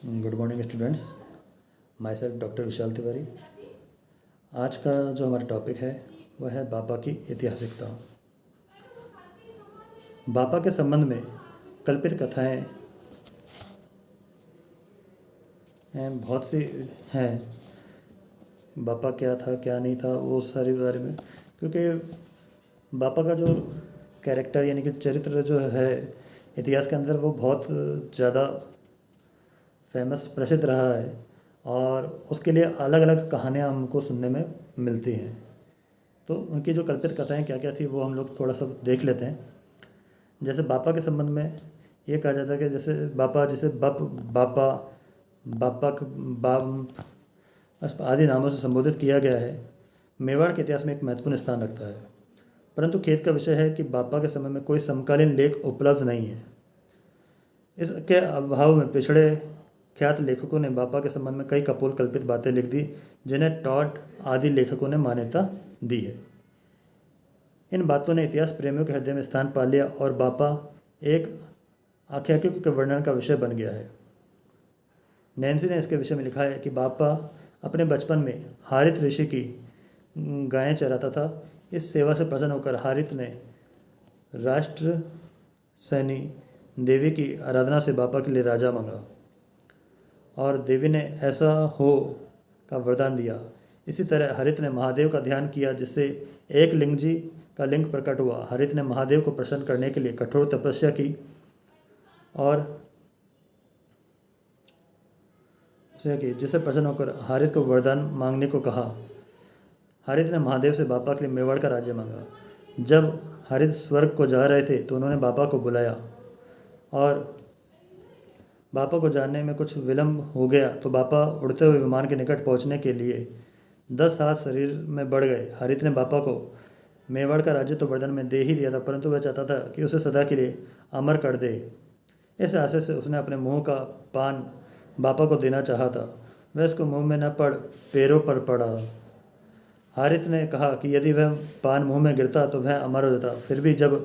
Good morning students. Myself doctor Vishal Tiwari. आज का जो हमारा टॉपिक है वह है बापा की ऐतिहासिकता। बापा के संबंध में कल्पित कथाएं बहुत सी हैं। बापा क्या था क्या नहीं था वो सारी बारे में, क्योंकि बापा का जो कैरेक्टर यानी कि चरित्र जो है इतिहास के अंदर वो बहुत ज़्यादा फेमस प्रसिद्ध रहा है और उसके लिए अलग अलग कहानियाँ हमको सुनने में मिलती हैं। तो उनकी जो कल्पित कथाएं क्या क्या थी वो हम लोग थोड़ा सा देख लेते हैं। जैसे बापा के संबंध में ये कहा जाता है कि जैसे बापा जिसे बापा बापक बाप आदि नामों से संबोधित किया गया है, मेवाड़ के इतिहास में एक महत्वपूर्ण स्थान रखता है। परंतु खेद का विषय है कि बापा के समय में कोई समकालीन लेख उपलब्ध नहीं है। इसके अभाव में पिछड़े ख्यात लेखकों ने बापा के संबंध में कई कपोल कल्पित बातें लिख दी, जिन्हें टॉड आदि लेखकों ने मान्यता दी है। इन बातों ने इतिहास प्रेमियों के हृदय में स्थान पा लिया और बापा एक आख्यायिका के वर्णन का विषय बन गया है। नैन्सी ने इसके विषय में लिखा है कि बापा अपने बचपन में हारित ऋषि की गायें चराता था। इस सेवा से प्रसन्न होकर हारित ने राष्ट्र सैनी देवी की आराधना से बापा के लिए राजा मांगा और देवी ने ऐसा हो का वरदान दिया। इसी तरह हरित ने महादेव का ध्यान किया, जिससे एक लिंग जी का लिंग प्रकट हुआ। हरित ने महादेव को प्रसन्न करने के लिए कठोर तपस्या की और जिसे प्रसन्न होकर हरित को वरदान मांगने को कहा। हरित ने महादेव से बापा के लिए मेवाड़ का राज्य मांगा। जब हरित स्वर्ग को जा रहे थे तो उन्होंने बापा को बुलाया और बापा को जानने में कुछ विलंब हो गया तो बापा उड़ते हुए विमान के निकट पहुंचने के लिए 10 हाथ शरीर में बढ़ गए। हरित ने बापा को मेवाड़ का राज्य तो वरदान में दे ही दिया था, परंतु वह चाहता था कि उसे सदा के लिए अमर कर दे। इस आशय से उसने अपने मुंह का पान बापा को देना चाहा था। वह इसको मुंह में न पड़ पैरों पर पड़ा। हारित ने कहा कि यदि वह पान मुंह में गिरता तो वह अमर हो जाता। फिर भी जब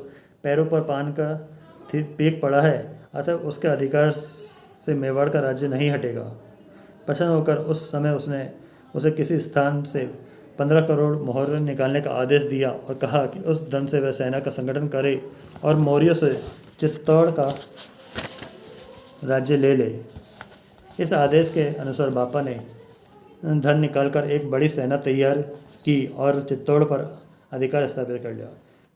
पैरों पर पान का पीक पड़ा है, अतः उसके अधिकार से मेवाड़ का राज्य नहीं हटेगा। प्रसन्न होकर उस समय उसने उसे किसी स्थान से 15 करोड़ मोहर निकालने का आदेश दिया और कहा कि उस धन से वह सेना का संगठन करे और मौर्यों से चित्तौड़ का राज्य ले ले। इस आदेश के अनुसार बापा ने धन निकालकर एक बड़ी सेना तैयार की और चित्तौड़ पर अधिकार स्थापित कर लिया।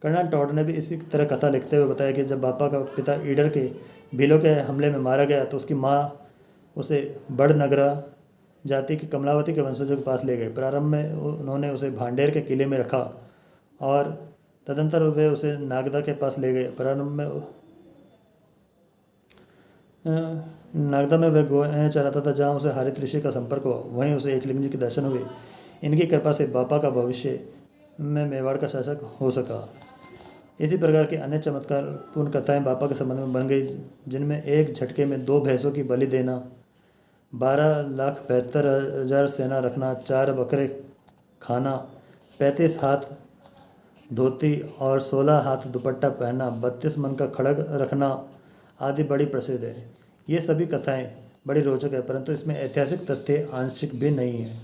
कर्नल टॉड ने भी इसी तरह कथा लिखते हुए बताया कि जब बापा का पिता ईडर के भीलों के हमले में मारा गया तो उसकी माँ उसे बड़नगरा जाति की कमलावती के वंशजों के पास ले गए। प्रारंभ में उन्होंने उसे भांडेर के किले में रखा और तदंतर वे उसे नागदा के पास ले गए। प्रारंभ में नागदा में वह गोएं चराता था, जहाँ उसे हारित ऋषि का संपर्क हुआ। वहीं उसे एक लिंग जी के दर्शन हुए। इनकी कृपा से बापा का भविष्य में मेवाड़ का शासक हो सका। इसी प्रकार की अन्य चमत्कारपूर्ण कथाएं बापा के संबंध में बन गई, जिनमें एक झटके में 2 भैंसों की बलि देना, 12,72,000 सेना रखना, 4 बकरे खाना, 35 हाथ धोती और 16 हाथ दुपट्टा पहनना, 32 मन का खड़ग रखना आदि बड़ी प्रसिद्ध है। ये सभी कथाएं बड़ी रोचक है, परंतु इसमें ऐतिहासिक तथ्य आंशिक भी नहीं है।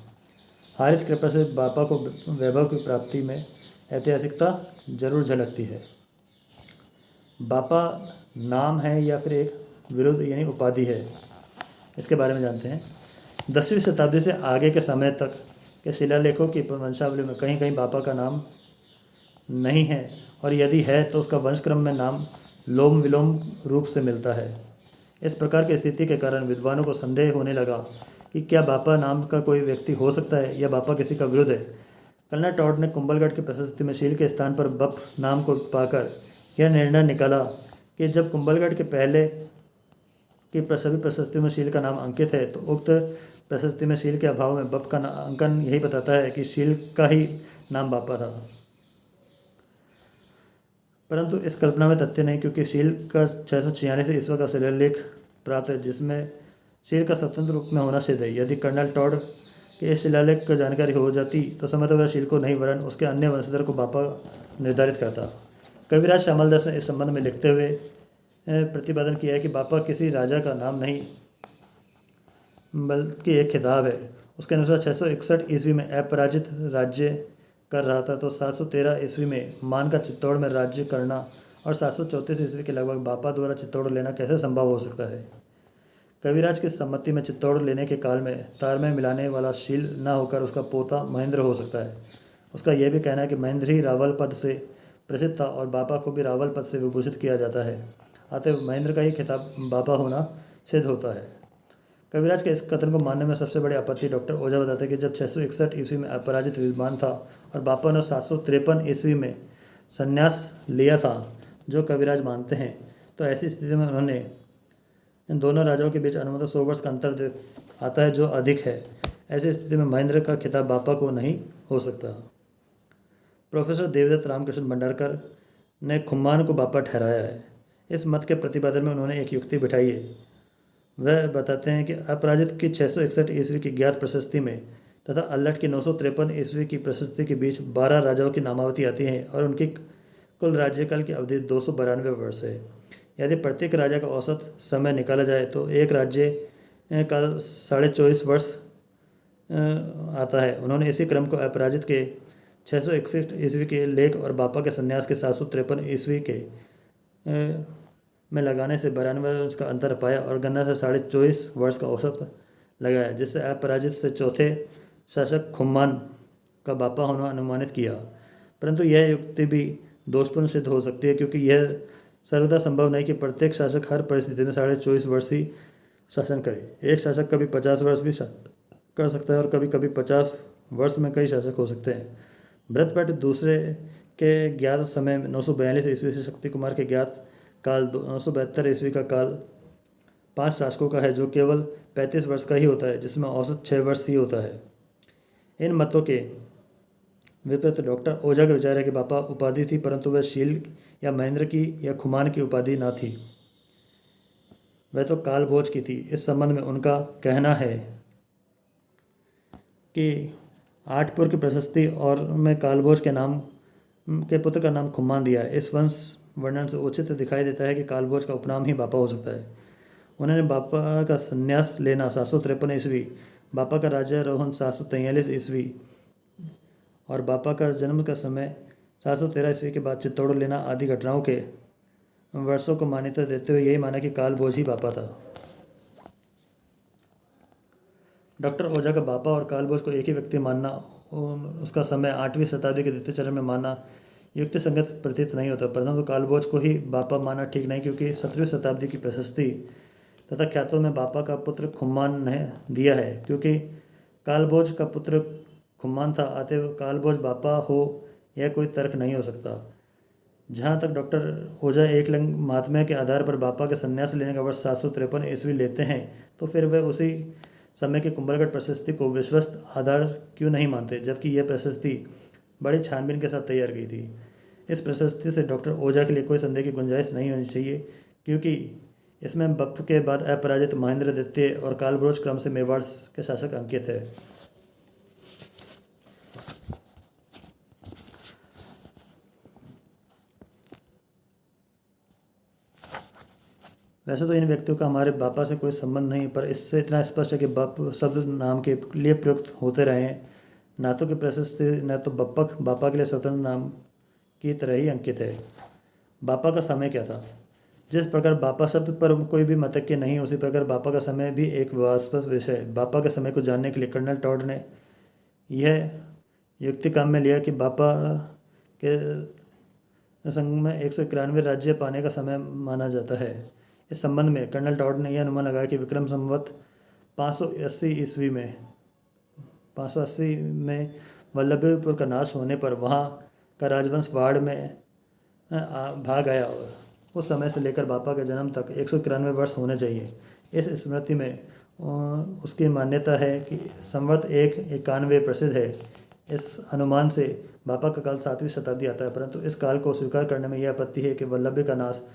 हारित कृपा से बापा को वैभव की प्राप्ति में ऐतिहासिकता जरूर झलकती है। बापा नाम है या फिर एक विरुद्ध यानी उपाधि है, इसके बारे में जानते हैं। 10वीं शताब्दी से आगे के समय तक के शिलालेखों की वंशावली में कहीं कहीं बापा का नाम नहीं है, और यदि है तो उसका वंशक्रम में नाम लोम विलोम रूप से मिलता है। इस प्रकार की स्थिति के कारण विद्वानों को संदेह होने लगा कि क्या बापा नाम का कोई व्यक्ति हो सकता है या बापा किसी का विरुद्ध है। कर्नल टॉड ने कुंभलगढ़ की प्रशस्ति में शील के स्थान पर बप नाम को पाकर यह निर्णय निकाला कि जब कुंभलगढ़ के पहले की सभी प्रशस्तियों में शील का नाम अंकित है तो उक्त प्रशस्ति में शील के अभाव में बप का अंकन यही बताता है कि शील का ही नाम बापा था। परंतु इस कल्पना में तथ्य नहीं, क्योंकि शील का 646 ईस्वी का शिलालेख प्राप्त है, जिसमें शील का स्वतंत्र रूप में होना सिद्ध है। यदि कर्नल टॉड के इस शिलालेख की जानकारी हो जाती तो समय तो वह शील को नहीं वरन उसके अन्य वंशधर को बापा निर्धारित करता। कविराज श्यामल दास ने इस संबंध में लिखते हुए प्रतिपादन किया है कि बापा किसी राजा का नाम नहीं बल्कि एक खिताब है। उसके अनुसार 661 ईस्वी में अपराजित राज्य कर रहा था, तो 713 ईस्वी में मान का चित्तौड़ में राज्य करना और 734 ईस्वी के लगभग बापा द्वारा चित्तौड़ लेना कैसे संभव हो सकता है। कविराज की सम्मति में चित्तौड़ लेने के काल में तार में मिलाने वाला शील न होकर उसका पोता महेंद्र हो सकता है। उसका यह भी कहना है कि महेंद्र ही रावल पद से प्रसिद्ध था और बापा को भी रावल पद से विभूषित किया जाता है, अतः महेंद्र का ही खिताब बापा होना सिद्ध होता है। कविराज के इस कथन को मानने में सबसे बड़ी आपत्ति डॉक्टर ओझा बताते हैं कि जब 661 ईस्वी में अपराजित विद्वान था और बापा ने 753 ईस्वी में संन्यास लिया था, जो कविराज मानते हैं, तो ऐसी स्थिति में उन्होंने इन दोनों राजाओं के बीच अनुमानित 100 वर्ष का अंतर आता है, जो अधिक है। ऐसी स्थिति में महेंद्र का खिताब बापा को नहीं हो सकता। प्रोफेसर देवदत्त रामकृष्ण भंडारकर ने खुम्मान को बापा ठहराया है। इस मत के प्रतिपादन में उन्होंने एक युक्ति बिठाई है। वह बताते हैं कि अपराजित की 661 ईस्वी की ज्ञात प्रशस्ति में तथा अल्लट की 953 ईस्वी की प्रशस्ति के बीच 12 राजाओं की नामावती आती है और उनकी कुल राज्यकाल की अवधि 292 वर्ष है। यदि प्रत्येक राजा का औसत समय निकाला जाए तो एक राज्य काल 24.5 वर्ष आता है। उन्होंने इसी क्रम को अपराजित के 661 ईस्वी के लेख और बापा के संन्यास के 753 ईस्वी के में लगाने से 92 वर्ष का अंतर पाया और गणना से 24.5 वर्ष का औसत लगाया, जिससे अपराजित से चौथे शासक खुम्मान का बापा होना अनुमानित किया। परंतु यह युक्ति भी दोषपूर्ण सिद्ध हो सकती है, क्योंकि यह सर्वदा संभव नहीं कि प्रत्येक शासक हर परिस्थिति में 24.5 वर्ष ही शासन करे। एक शासक कभी 50 वर्ष भी कर सकता है और कभी कभी 50 वर्ष में कई शासक हो सकते हैं। भरतभट्ट दूसरे के ज्ञात समय 942 ईस्वी से शक्ति कुमार के ज्ञात काल 972 ईस्वी का काल 5 शासकों का है, जो केवल 35 वर्ष का ही होता है, जिसमें औसत 6 वर्ष ही होता है। इन मतों के विपरीत डॉक्टर ओझा का विचार है कि बापा उपाधि थी, परंतु वह शील या महेंद्र की या खुमान की उपाधि न थी, वह तो कालभोज की थी। इस संबंध में उनका कहना है कि आठपुर की प्रशस्ति और में कालभोज के नाम के पुत्र का नाम खुमान दिया है। इस वंश वर्णन से उचित दिखाई देता है कि कालभोज का उपनाम ही बापा हो सकता है। उन्होंने बापा का संन्यास लेना 753 ईस्वी, बापा का राज्यारोहण 743 ईस्वी और बापा का जन्म का समय 713 ईस्वी के बाद चित्तौड़ लेना आदि घटनाओं के वर्षों को मान्यता देते हुए यही माना कि कालभोज ही बापा था। डॉक्टर ओझा का बापा और कालभोज को एक ही व्यक्ति मानना, उसका समय 8वीं शताब्दी के द्वितीय चरण में मानना युक्ति संगत प्रतीत नहीं होता, परंतु कालभोज को ही बापा माना ठीक नहीं, क्योंकि 17वीं शताब्दी की प्रशस्ति तथा ख्यातों में बापा का पुत्र खुम्मान ने दिया है। क्योंकि कालभोज का पुत्र खुम्मान था, अतः कालभोज बापा हो यह कोई तर्क नहीं हो सकता। जहाँ तक डॉक्टर ओझा एक लिंग महात्म्य के आधार पर बापा के संन्यास लेने का वर्ष 753 ईस्वी लेते हैं, तो फिर वे उसी समय के कुंभलगढ़ प्रशस्ति को विश्वस्त आधार क्यों नहीं मानते, जबकि यह प्रशस्ति बड़ी छानबीन के साथ तैयार की थी। इस प्रशस्ति से डॉक्टर ओझा के लिए कोई संदेह की गुंजाइश नहीं होनी चाहिए, क्योंकि इसमें बप्प के बाद अपराजित महेंद्र द्वितीय और कालभोज क्रम से मेवाड़ के शासक अंकित है। वैसे तो इन व्यक्तियों का हमारे बापा से कोई संबंध नहीं, पर इससे इतना स्पष्ट है कि बाप शब्द नाम के लिए प्रयुक्त होते रहे हैं। नातों की प्रशस्ति न तो बप्पक बापा के लिए स्वतंत्र नाम की तरह ही अंकित है। बापा का समय क्या था? जिस प्रकार बापा शब्द पर कोई भी मतज्ञ नहीं, उसी प्रकार बापा का समय भी एक विवादास्पद विषय है। बापा के समय को जानने के लिए कर्नल टॉड ने यह युक्ति काम में लिया कि बापा के संग में 191 राज्य पाने का समय माना जाता है। इस संबंध में कर्नल टॉड ने यह अनुमान लगाया कि विक्रम संवत 580 ईस्वी में 580 में वल्लभीपुर का नाश होने पर वहाँ का राजवंश वाड़ में भाग आया। उस समय से लेकर बापा के जन्म तक 191 वर्ष होने चाहिए। इस स्मृति में उसकी मान्यता है कि संवत 191 प्रसिद्ध है। इस अनुमान से बापा का काल 7वीं शताब्दी आता है, परंतु इस काल को स्वीकार करने में यह आपत्ति है कि वल्लभी का नाश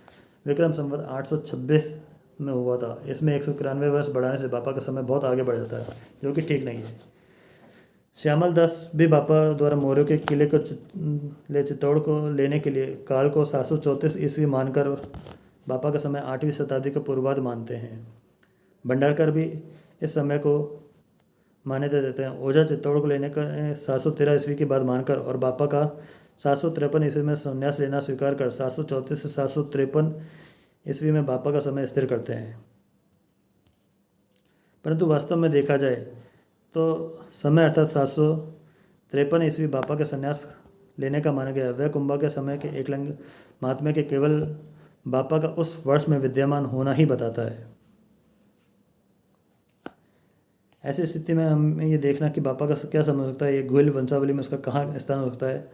विक्रम संवत 826 में हुआ था। इसमें 191 वर्ष बढ़ाने से बापा का समय बहुत आगे बढ़ जाता है, जो कि ठीक नहीं है। श्यामल दास भी बापा द्वारा मौर्यों के किले को चित्तौड़ को लेने के लिए काल को 734 ईस्वी मानकर बापा का समय 8वीं शताब्दी का पूर्वाध मानते हैं। भंडारकर भी इस समय को मान्यता देते हैं। ओझा चित्तौड़ को लेने का 713 ईस्वी की बात मानकर और बापा का 753 ईस्वी में संन्यास लेना स्वीकार कर 734 से 753 ईस्वी में बापा का समय स्थिर करते हैं। परंतु वास्तव में देखा जाए तो समय अर्थात 753 ईस्वी बापा के संन्यास लेने का माना गया। वह कुंभा के समय के एकलिंग महात्म्य के केवल बापा का उस वर्ष में विद्यमान होना ही बताता है। ऐसी स्थिति में हमें ये देखना कि बापा का क्या समय हो सकता है, ये गुहिल वंशावली में उसका कहाँ स्थान हो सकता है।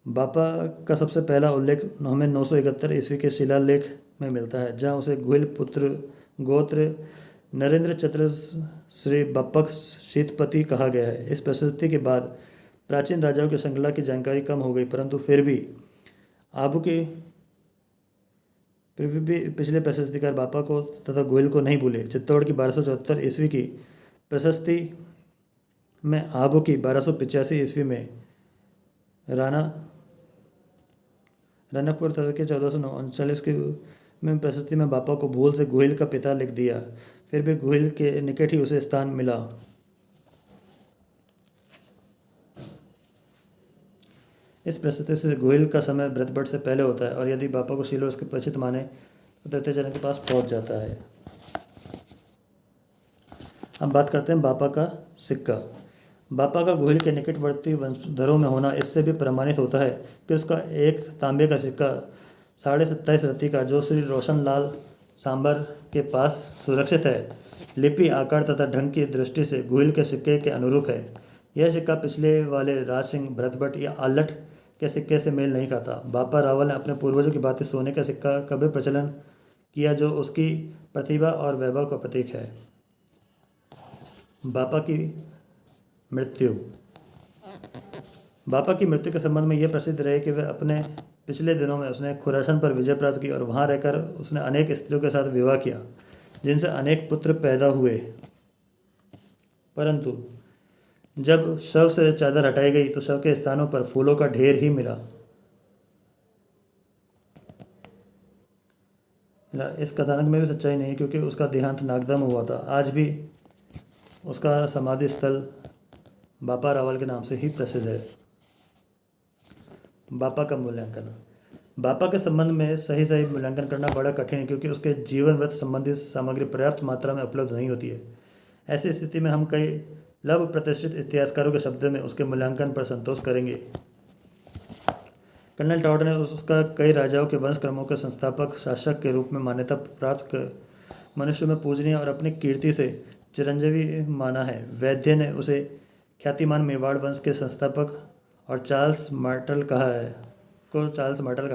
बापा का सबसे पहला उल्लेख हमें 971 ईस्वी के शिलालेख में मिलता है, जहाँ उसे गुहिल पुत्र गोत्र नरेंद्र चत्र श्री बप्पक शीतपति कहा गया है। इस प्रशस्ति के बाद प्राचीन राजाओं की श्रृंखला की जानकारी कम हो गई, परंतु फिर भी पिछले प्रशस्तिकार बापा को तथा गोयल को नहीं भूले। चित्तौड़ की 1274 ईस्वी की प्रशस्ति में आबू की 1285 ईस्वी में रानापुर तथा के 1439 की में प्रशस्ति में बापा को भूल से गोयल का पिता लिख दिया। फिर भी गोयल के निकट ही उसे स्थान मिला। इस प्रशस्ति से गोयल का समय भरतभट्ट से पहले होता है और यदि बापा को शील और उसके परिचित माने तो तृतीय चरण के पास पहुंच जाता है। अब बात करते हैं बापा का सिक्का। बापा का गोयल के निकटवर्ती वंशधरों में होना इससे भी प्रमाणित होता है कि उसका एक तांबे का सिक्का 27.5 रत्ती का, जो श्री रोशन लाल सांबर के पास सुरक्षित है, लिपि आकार तथा ढंग की दृष्टि से गोयल के सिक्के के अनुरूप है। यह सिक्का पिछले वाले राज सिंह, भरतभट्ट या आलट के सिक्के से मेल नहीं खाता। बापा रावल ने अपने पूर्वजों की भांति सोने का सिक्का का भी प्रचलन किया, जो उसकी प्रतिभा और वैभव का प्रतीक है। बापा की मृत्यु। बापा की मृत्यु के संबंध में यह प्रसिद्ध रहे कि वह अपने पिछले दिनों में उसने खुरासान पर विजय प्राप्त की और वहां रहकर उसने अनेक स्त्रियों के साथ विवाह किया, जिनसे अनेक पुत्र पैदा हुए। परंतु जब शव से चादर हटाई गई तो शव के स्थानों पर फूलों का ढेर ही मिला। इस कथानक में भी सच्चाई नहीं, क्योंकि उसका देहांत नागदा में हुआ था। आज भी उसका समाधि स्थल बापा रावल के नाम से ही प्रसिद्ध है। बापा का मूल्यांकन। बापा के संबंध में सही मूल्यांकन करना बड़ा कठिन है, क्योंकि उसके जीवन व्रत संबंधी सामग्री पर्याप्त मात्रा में उपलब्ध नहीं होती है। ऐसी स्थिति में हम कई लव प्रतिष्ठित इतिहासकारों के शब्द में उसके मूल्यांकन पर संतोष करेंगे। कर्नल टॉड ने उसका कई राजाओं के वंश क्रमों के संस्थापक शासक के रूप में मान्यता प्राप्त मनुष्य में पूजनीय और अपनी कीर्ति से चिरंजीवी माना है। वैद्य ने उसे ख्यातिमान मेवाड़ वंश के संस्थापक और चार्ल्स मार्टल कहा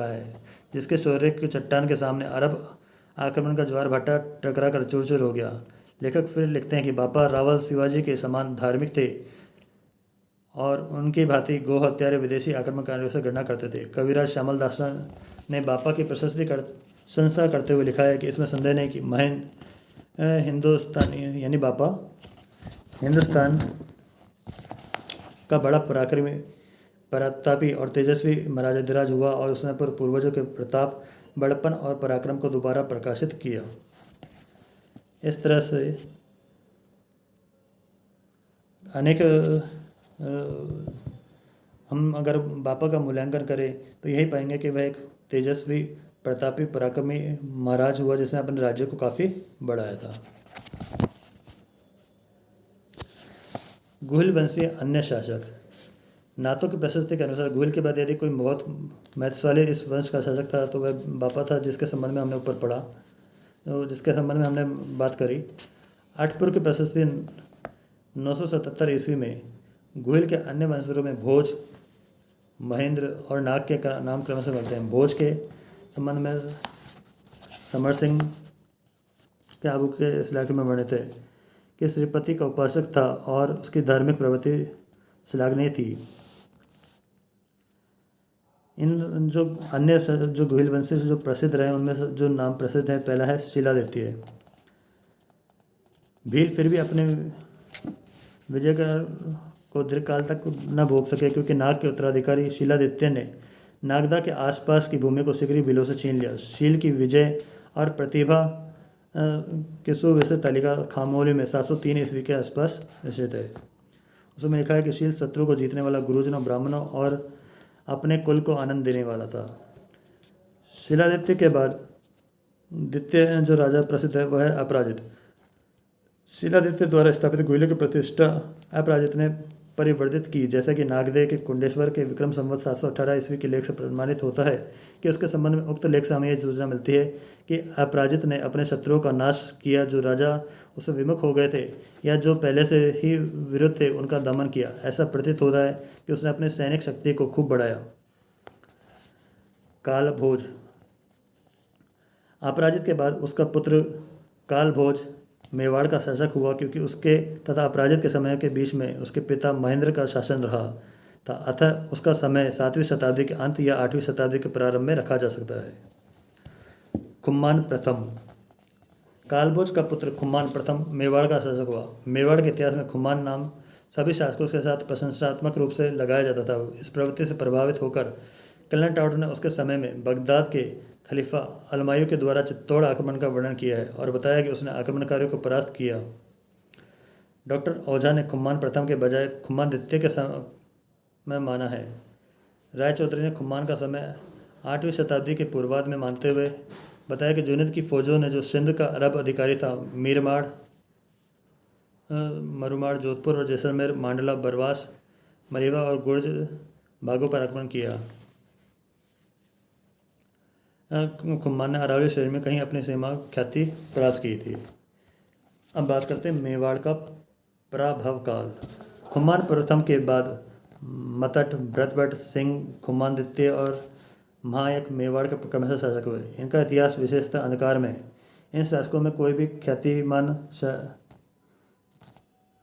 है, जिसके शौर्य की चट्टान के सामने अरब आक्रमण का ज्वार भाटा टकरा कर चूर हो गया। लेखक फिर लिखते हैं कि बापा रावल शिवाजी के समान धार्मिक थे और उनकी भांति गो हत्यारे विदेशी आक्रमणकारियों से गणना करते थे। कविराज श्यामल दासन ने बापा की प्रशंसा करते हुए लिखा है कि इसमें संदेह नहीं कि महेंद्र हिंदुस्तानी यानी बापा हिंदुस्तान का बड़ा पराक्रमी, प्रतापी और तेजस्वी महाराजाधिराज हुआ और उसने पर पूर्वजों के प्रताप, बड़पन और पराक्रम को दोबारा प्रकाशित किया। इस तरह से अनेक हम अगर बापा का मूल्यांकन करें तो यही पाएंगे कि वह एक तेजस्वी, प्रतापी, पराक्रमी महाराज हुआ जिसने अपने राज्य को काफ़ी बढ़ाया था। गुहिल वंशीय अन्य शासक। नातों की प्रशस्ति के अनुसार गुहिल के बाद यदि कोई बहुत महत्वशाली इस वंश का शासक था तो वह बापा था, जिसके संबंध में हमने ऊपर पढ़ा, तो जिसके संबंध में हमने बात करी। आठपुर की प्रशस्ति 977 ईस्वी में गुहिल के अन्य वंशधरों में भोज, महेंद्र और नाग के नाम क्रम से मिलते हैं। भोज के संबंध में समर सिंह के आबू के इस इलाके में वर्णित है कि श्रीपति का उपासक था और उसकी धार्मिक प्रवृत्ति श्लाघनीय थी। इन जो अन्य जो गुहिल वंशी से जो प्रसिद्ध रहे उनमें जो नाम प्रसिद्ध है, पहला है शिलादित्य। भील फिर भी अपने विजय को दीर्घकाल तक न भोग सके, क्योंकि नाग के उत्तराधिकारी शिलादित्य ने नागदा के आसपास की भूमि को शीघ्र ही भीलों से छीन लिया। शील की विजय और प्रतिभा कि सुव्यवस्थित तालिका खामोली में 703 ईस्वी के आसपास स्थित है। उसमें लिखा है कि शील शत्रु को जीतने वाला, गुरुजनों, ब्राह्मणों और अपने कुल को आनंद देने वाला था। शिलादित्य के बाद द्वितीय जो राजा प्रसिद्ध है वह है अपराजित। शिलादित्य द्वारा स्थापित गुहिलों की प्रतिष्ठा अपराजित ने परिवर्धित की, जैसा कि नागदेव के कुंडेश्वर के विक्रम संवत 718 ईस्वी के लेख से प्रमाणित होता है कि उसके संबंध में उक्त लेख से हमें यह सूचना मिलती है कि अपराजित ने अपने शत्रुओं का नाश किया, जो राजा उससे विमुख हो गए थे या जो पहले से ही विरुद्ध थे उनका दमन किया। ऐसा प्रतीत होता है कि उसने अपनी सैनिक शक्ति को खूब बढ़ाया। कालभोज। अपराजित के बाद उसका पुत्र कालभोज मेवाड़ का शासक हुआ, क्योंकि उसके तथा अपराजित के समय के बीच में उसके पिता महेंद्र का शासन रहा था। अतः उसका समय 7वीं शताब्दी के अंत या 8वीं शताब्दी के प्रारंभ में रखा जा सकता है। खुम्मान प्रथम। कालभोज का पुत्र खुम्मान प्रथम मेवाड़ का शासक हुआ। मेवाड़ के इतिहास में खुम्मान नाम सभी शासकों के साथ प्रशंसात्मक रूप से लगाया जाता था। इस प्रवृत्ति से प्रभावित होकर कल्लन टाउटर ने उसके समय में बगदाद के खलीफा अलमायू के द्वारा चित्तौड़ आक्रमण का वर्णन किया है और बताया कि उसने आक्रमणकारियों को परास्त किया। डॉक्टर ओझा ने खुम्मान प्रथम के बजाय खुम्मान द्वितीय के समय में माना है। राय चौधरी ने खुम्मान का समय 8वीं शताब्दी के पूर्वार्ध में मानते हुए बताया कि जुनैद की फौजों ने, जो सिंध का अरब अधिकारी था, मीरमाड़, मरुमाड़, जोधपुर और जैसलमेर, मांडला, बरवास, मरीवा और गुर्ज भागों पर आक्रमण किया। खुम्मान ने अरावली श्रेणी में कहीं अपनी सीमा ख्याति प्राप्त की थी। अब बात करते हैं मेवाड़ का प्रभाव काल। खुम्मान प्रथम के बाद मतट, भरतभट्ट, सिंह, खुम्मान द्वितीय और महायक मेवाड़ के क्रमशः शासक हुए। इनका इतिहास विशेषतः अंधकार में। इन शासकों में कोई भी ख्यातिमान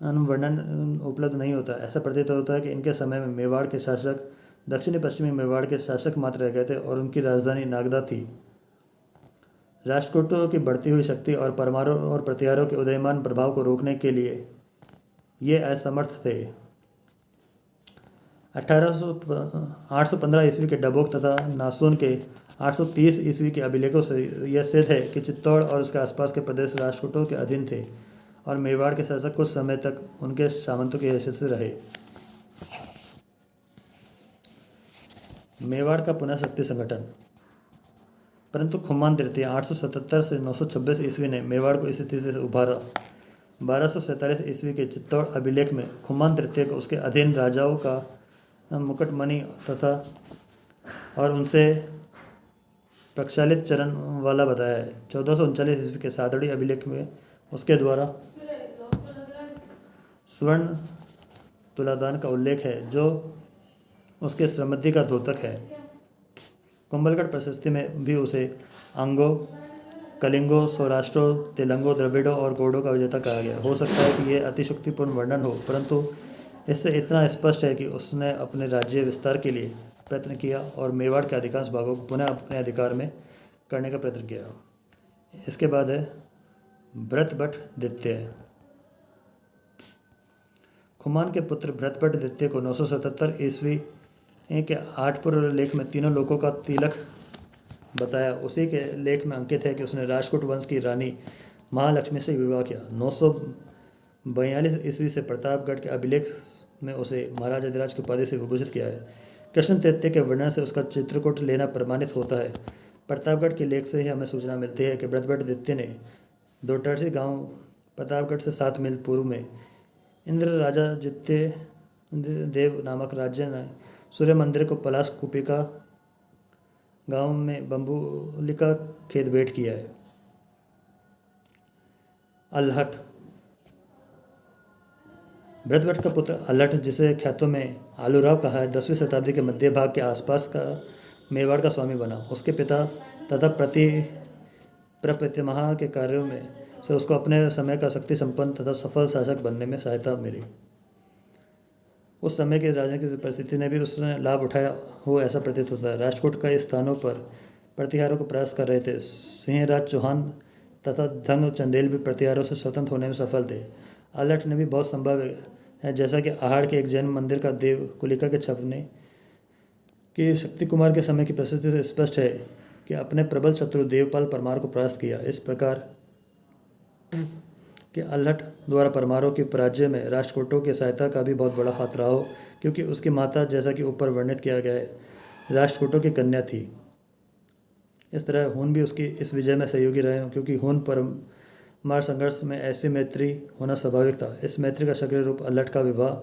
वर्णन उपलब्ध नहीं होता। ऐसा प्रतीत होता है कि इनके समय में मेवाड़ के शासक दक्षिणी पश्चिमी मेवाड़ के शासक मात्र रह गए थे और उनकी राजधानी नागदा थी। राष्ट्रकूटों की बढ़ती हुई शक्ति और परमारों और प्रतिहारों के उदयमान प्रभाव को रोकने के लिए ये असमर्थ थे। 815 ईस्वी के डबोक तथा नासून के 830 ईस्वी के अभिलेखों से यह सिद्ध है कि चित्तौड़ और उसके आसपास के प्रदेश राष्ट्रकूटों के अधीन थे और मेवाड़ के शासक कुछ समय तक उनके सामंतों की हैसियत से रहे। मेवाड़ का पुनः शक्ति संगठन। परंतु खुम्मान तृतीय 877 से 926 ईस्वी ने मेवाड़ को इस स्थिति से उभारा। 1247 ईस्वी के चित्तौड़ अभिलेख में खुम्मान तृतीय को उसके अधीन राजाओं का मुकुटमणि तथा और उनसे प्रक्षालित चरण वाला बताया है। 1439 ईस्वी के सादड़ी अभिलेख में उसके द्वारा स्वर्ण तुलादान का उल्लेख है, जो उसके समृद्धि का द्योतक है। कुंभलगढ़ प्रशस्ति में भी उसे अंगो, कलिंगो, सौराष्ट्रो, तेलंगो, द्रविड़ों और गौड़ों का विजेता कहा गया। हो सकता है कि यह अतिशुक्तिपूर्ण वर्णन हो, परंतु इससे इतना स्पष्ट है कि उसने अपने राज्य विस्तार के लिए प्रयत्न किया और मेवाड़ के अधिकांश भागों को पुनः अपने अधिकार में करने का प्रयत्न किया। इसके बाद है भरतभट्ट द्वितीय। खुमान के पुत्र भरतभट्ट द्वितीय को 977 ईस्वी के 8 पूर्व लेख में तीनों लोगों का तिलक बताया। उसी के लेख में अंकित है कि उसने राजपूत वंश की रानी महालक्ष्मी से विवाह किया। 942 ईस्वी से प्रतापगढ़ के अभिलेख में उसे महाराज अधिराज की उपाधि से विभूषित किया है। कृष्ण तृतीय के वर्णन से उसका चित्रकूट लेना प्रमाणित होता है। प्रतापगढ़ के लेख से ही हमें सूचना मिलती है कि भरतभट्ट द्वितीय ने दोटरसी गांव प्रतापगढ़ से 7 मील पूर्व में इंद्र राजा जित्य देव नामक राज्य ने सूर्य मंदिर को पलाश कुपिका गांव में बम्बुलिका खेत भेंट किया है। अल्हट। भरतभट्ट का पुत्र अल्हट, जिसे ख्यातों में आलूराव कहा है, 10वीं शताब्दी के मध्य भाग के आसपास का मेवाड़ का स्वामी बना। उसके पिता तथा प्रपितामह के कार्यों में से उसको अपने समय का शक्ति संपन्न तथा सफल शासक बनने में सहायता मिली। उस समय की राजनीतिक परिस्थिति ने भी उसने लाभ उठाया हो, ऐसा प्रतीत होता है। राष्ट्रकूट कई स्थानों पर प्रतिहारों को परास्त कर रहे थे। सिंहराज चौहान तथा धंग चंदेल भी प्रतिहारों से स्वतंत्र होने में सफल थे। अल्हट ने भी बहुत संभव है, जैसा कि आहड़ के एक जैन मंदिर का देव कुलिका के छपने कि शक्ति कुमार के समय की प्रसिद्धि से स्पष्ट है कि अपने प्रबल शत्रु देवपाल परमार को परास्त किया। इस प्रकार कि अल्हट द्वारा परमारों के पराजय में राष्ट्रकूटों की सहायता का भी बहुत बड़ा हाथ रहा हो, क्योंकि उसकी माता, जैसा कि ऊपर वर्णित किया गया है, राष्ट्रकूटों की कन्या थी। इस तरह हून भी उसकी इस विजय में सहयोगी रहे हों, क्योंकि हून परमार संघर्ष में ऐसी मैत्री होना स्वाभाविक था। इस मैत्री का सक्रिय रूप अल्हट का विवाह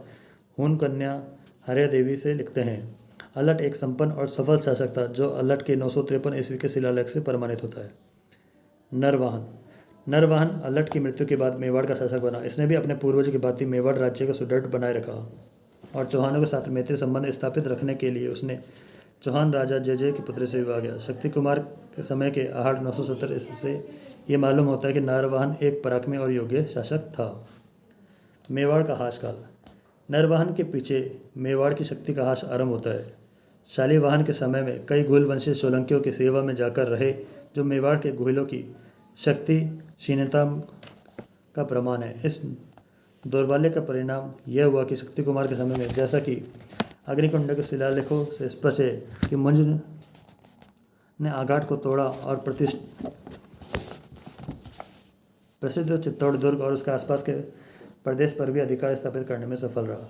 हून कन्या हर्या देवी से लिखते हैं। अल्हट एक संपन्न और सफल शासक था, जो अल्हट के 953 ईस्वी के शिलालेख से प्रमाणित होता है। नरवाहन नरवाहन अल्हट की मृत्यु के बाद मेवाड़ का शासक बना। इसने भी अपने पूर्वज की भांति मेवाड़ राज्य को सुदृढ़ बनाए रखा और चौहानों के साथ मैत्री संबंध स्थापित रखने के लिए उसने चौहान राजा जय के पुत्र से विवाह किया। शक्ति कुमार के समय के आहाड़ 970 ईस्वी से ये मालूम होता है कि नरवाहन एक पराक्रमी और योग्य शासक था। मेवाड़ का हासकाल। नरवाहन के पीछे मेवाड़ की शक्ति का हास आरंभ होता है। शालिवाहन के समय में कई घुल वंशी सोलंकियों की सेवा में जाकर रहे, जो मेवाड़ के घुइलों की शक्ति क्षीणता का प्रमाण है। इस दौर्बल्य का परिणाम यह हुआ कि शक्ति कुमार के समय में, जैसा कि अग्निकुंड के शिलालेखों से स्पष्ट है, कि मुंज ने आघाट को तोड़ा और प्रसिद्ध चित्तौड़ दुर्ग और उसके आसपास के प्रदेश पर भी अधिकार स्थापित करने में सफल रहा।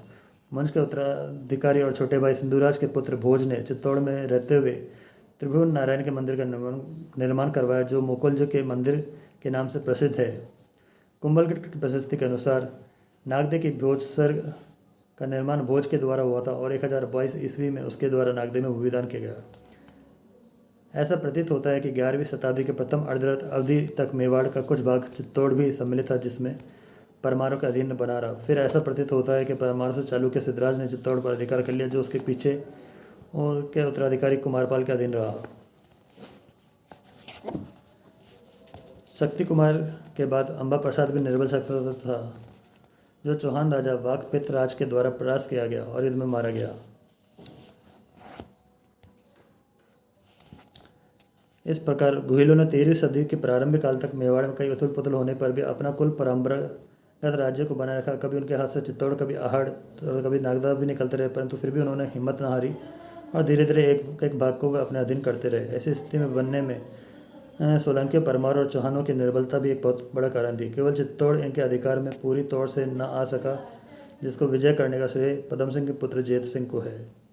मुंज के उत्तराधिकारी और छोटे भाई सिंधुराज के पुत्र भोज ने चित्तौड़ में रहते हुए त्रिभुवन नारायण के मंदिर का निर्माण करवाया, जो मोकुलज के मंदिर के नाम से प्रसिद्ध है। कुंभलगढ़ की प्रशस्ति के अनुसार नागदे की भोज सर्ग का निर्माण भोज के द्वारा हुआ था और 1022 ईस्वी में उसके द्वारा नागदे में भूविदान किया गया। ऐसा प्रतीत होता है कि 11वीं शताब्दी के प्रथम अर्ध अवधि तक मेवाड़ का कुछ भाग चित्तौड़ भी सम्मिलित था, जिसमें परमारों के अधीन बना रहा। फिर ऐसा प्रतीत होता है कि परमारों से चालुक्य सिद्धराज ने चित्तौड़ पर अधिकार कर लिया, जो उसके पीछे उनके उत्तराधिकारी कुमारपाल के अधीन रहा। शक्ति कुमार के बाद अंबा प्रसाद भी निर्बल शक्ति था, जो चौहान राजा वाकपित राज के द्वारा परास्त किया गया और युद्ध में मारा गया। इस प्रकार घुइलों ने 13वीं सदी के प्रारंभिक काल तक मेवाड़ में कई उथल पुथल होने पर भी अपना कुल परंपरागत राज्य को बनाए रखा। कभी उनके हाथ से चित्तौड़, कभी आहड़ और कभी नागदा भी निकलते रहे, परंतु फिर भी उन्होंने हिम्मत न हारी और धीरे धीरे एक एक भाग को वे अपने अधीन करते रहे। ऐसी स्थिति में बनने में सोलंकी, परमार और चौहानों की निर्बलता भी एक बहुत बड़ा कारण थी। केवल चित्तौड़ इनके अधिकार में पूरी तौर से न आ सका, जिसको विजय करने का श्रेय पदम सिंह के पुत्र जेत सिंह को है।